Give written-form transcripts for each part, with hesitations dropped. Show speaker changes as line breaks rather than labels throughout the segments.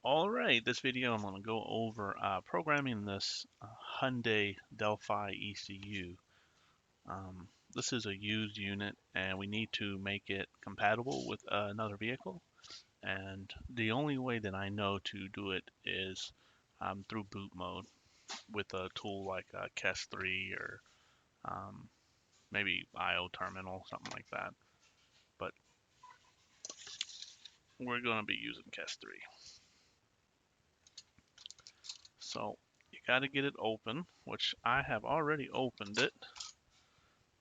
Alright, this video I'm going to go over programming this Hyundai Delphi ECU. This is a used unit and we need to make it compatible with another vehicle. And the only way that I know to do it is through boot mode with a tool like KES3 or maybe IO terminal, something like that. But we're going to be using KES3. So you got to get it open, which I have already opened it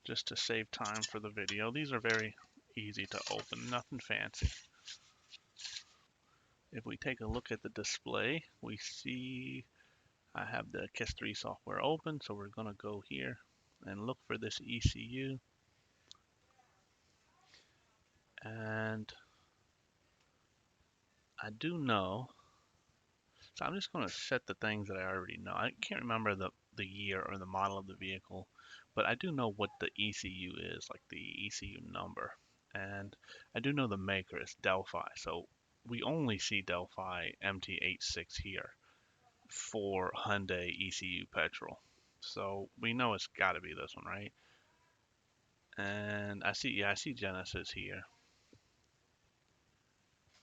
just to save time for the video. These are very easy to open, nothing fancy. If we take a look at the display, we see I have the KES3 software open, so we're going to go here and look for this ECU. And I do know, so I'm just going to set the things that I already know. I can't remember the year or the model of the vehicle, but I do know what the ECU is, like the ECU number. And I do know the maker is Delphi, so we only see Delphi MT86 here for Hyundai ECU petrol. So we know it's got to be this one, right? And I see Genesis here.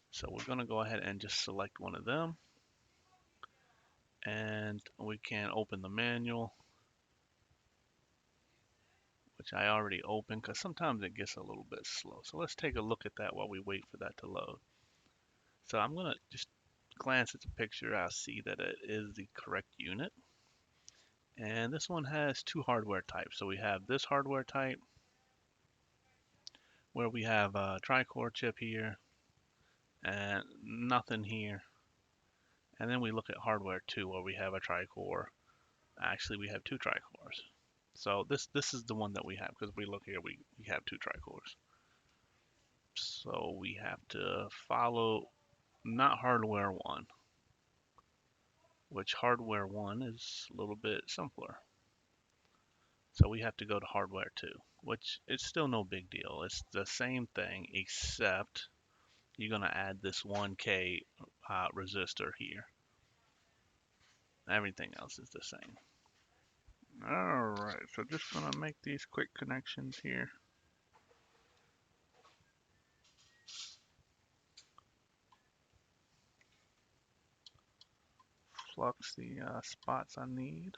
So we're going to go ahead and just select one of them. And we can open the manual, which I already opened because sometimes it gets a little bit slow. So let's take a look at that while we wait for that to load. So I'm going to just glance at the picture. I'll see that it is the correct unit. And this one has two hardware types. So we have this hardware type where we have a tri-core chip here and nothing here. And then we look at hardware 2 where we have a tri-core. Actually, we have two tri-cores. So this is the one that we have because we look here, we have two tri-cores. So we have to follow not hardware 1, which hardware 1 is a little bit simpler. So we have to go to hardware 2, which is still no big deal. It's the same thing except you're going to add this 1K resistor here. Everything else is the same. Alright, so just going to make these quick connections here. Flux the spots I need.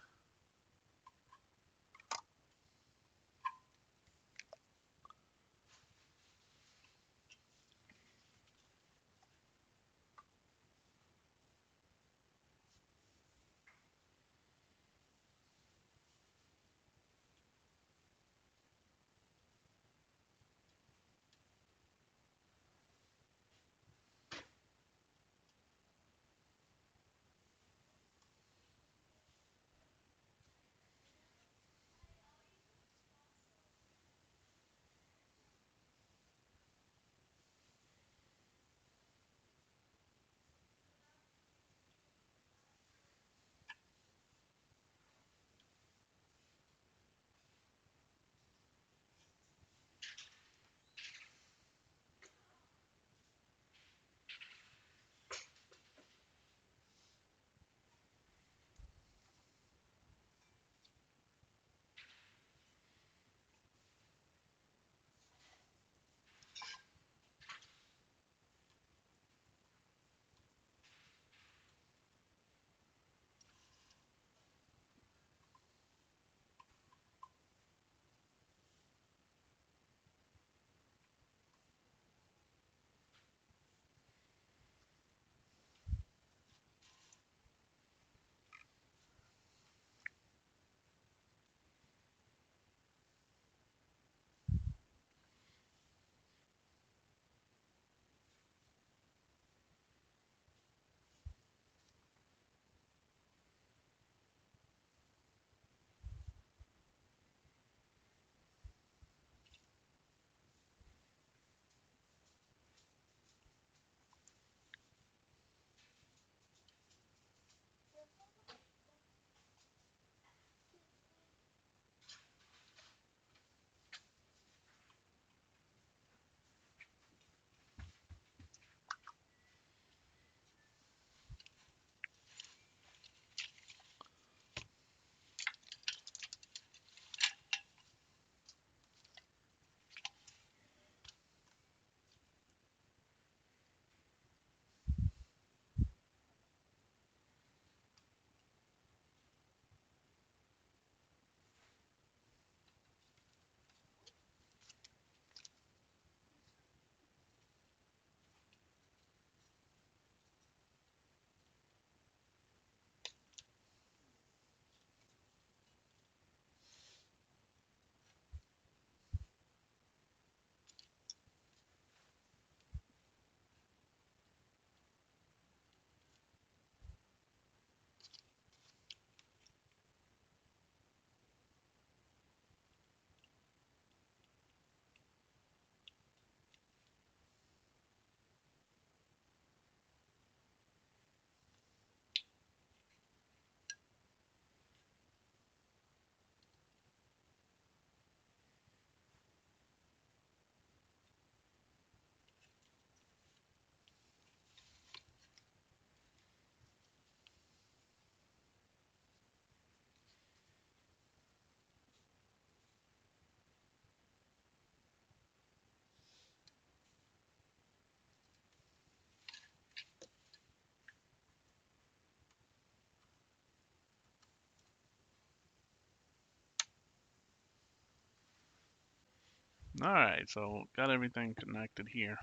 Alright, so got everything connected here.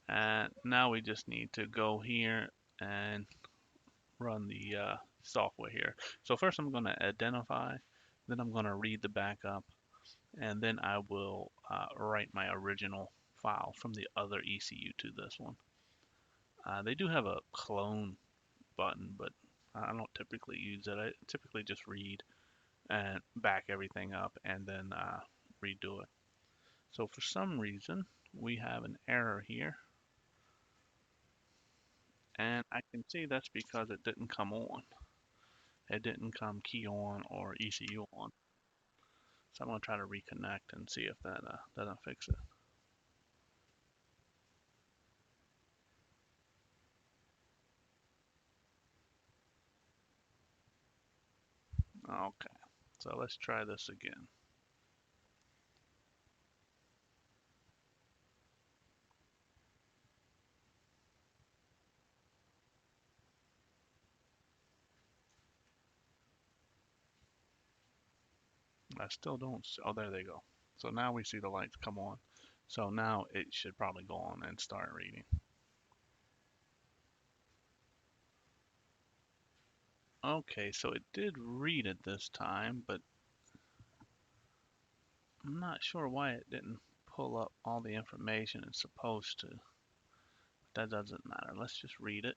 And now we just need to go here and run the software here. So first I'm going to identify, then I'm going to read the backup, and then I will write my original file from the other ECU to this one. They do have a clone button, but I don't typically use it. I typically just read and back everything up and then redo it. So for some reason, we have an error here, and I can see that's because it didn't come on. It didn't come key on or ECU on. So I'm going to try to reconnect and see if that doesn't fix it. Okay, so let's try this again. I still don't. Oh, there they go. So now we see the lights come on. So now it should probably go on and start reading. Okay, so it did read it this time, but I'm not sure why it didn't pull up all the information it's supposed to. That doesn't matter. Let's just read it,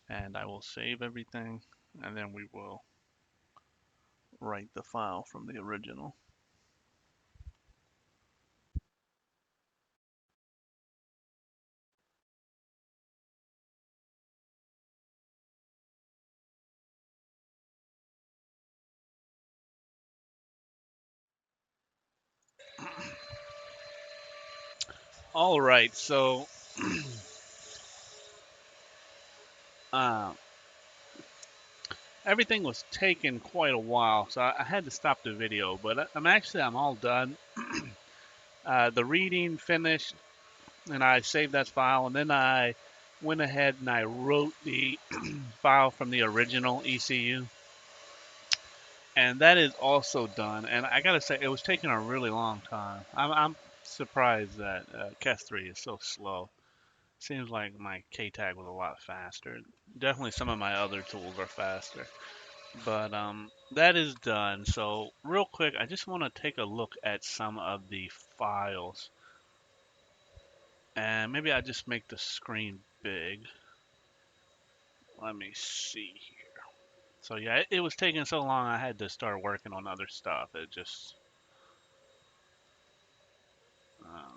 and I will save everything, and then we will write the file from the original. All right, so uh, everything was taking quite a while, so I had to stop the video. But I'm all done. The reading finished, and I saved that file, and then I went ahead and I wrote the file from the original ECU, and that is also done. And I gotta say, it was taking a really long time. I'm surprised that Cas3 is so slow. Seems like my KTAG was a lot faster. Definitely some of my other tools are faster. But that is done. So real quick, I just want to take a look at some of the files. And maybe I just make the screen big. Let me see here. So yeah, it was taking so long I had to start working on other stuff. It just,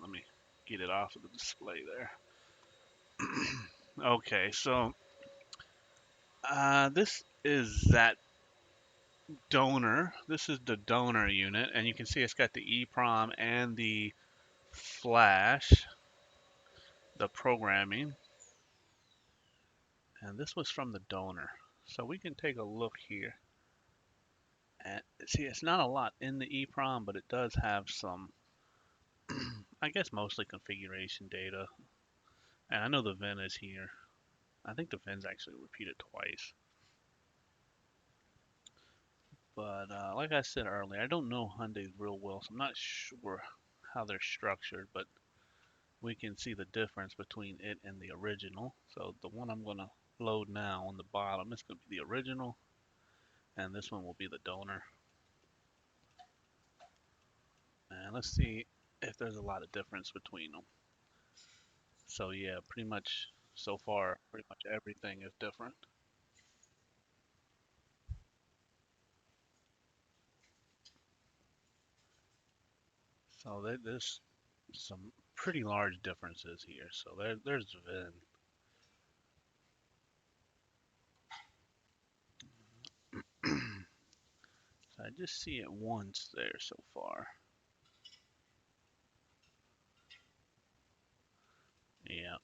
let me get it off of the display there. Okay, so this is that donor. This is the donor unit, and you can see it's got the EEPROM and the flash, the programming, and this was from the donor. So we can take a look here. And see, it's not a lot in the EEPROM, but it does have some, I guess mostly configuration data. And I know the VIN is here. I think the VIN's actually repeated twice. But like I said earlier, I don't know Hyundai's real well, so I'm not sure how they're structured, but we can see the difference between it and the original. So the one I'm going to load now on the bottom is going to be the original, and this one will be the donor. And let's see if there's a lot of difference between them. So yeah, pretty much so far, pretty much everything is different. So there's some pretty large differences here. So there's VIN. So I just see it once there so far. Yeah.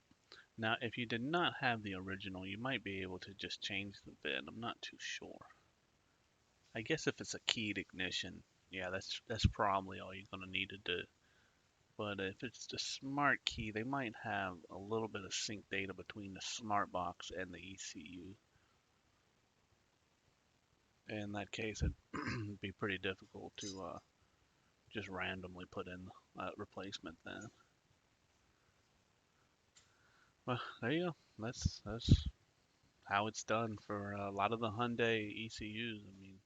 Now, if you did not have the original, you might be able to just change the VIN. I'm not too sure. I guess if it's a keyed ignition, yeah, that's probably all you're gonna need to do. But if it's the smart key, they might have a little bit of sync data between the smart box and the ECU. In that case, it'd be pretty difficult just randomly put in replacement then. Well, there you go. That's how it's done for a lot of the Hyundai ECUs. I mean,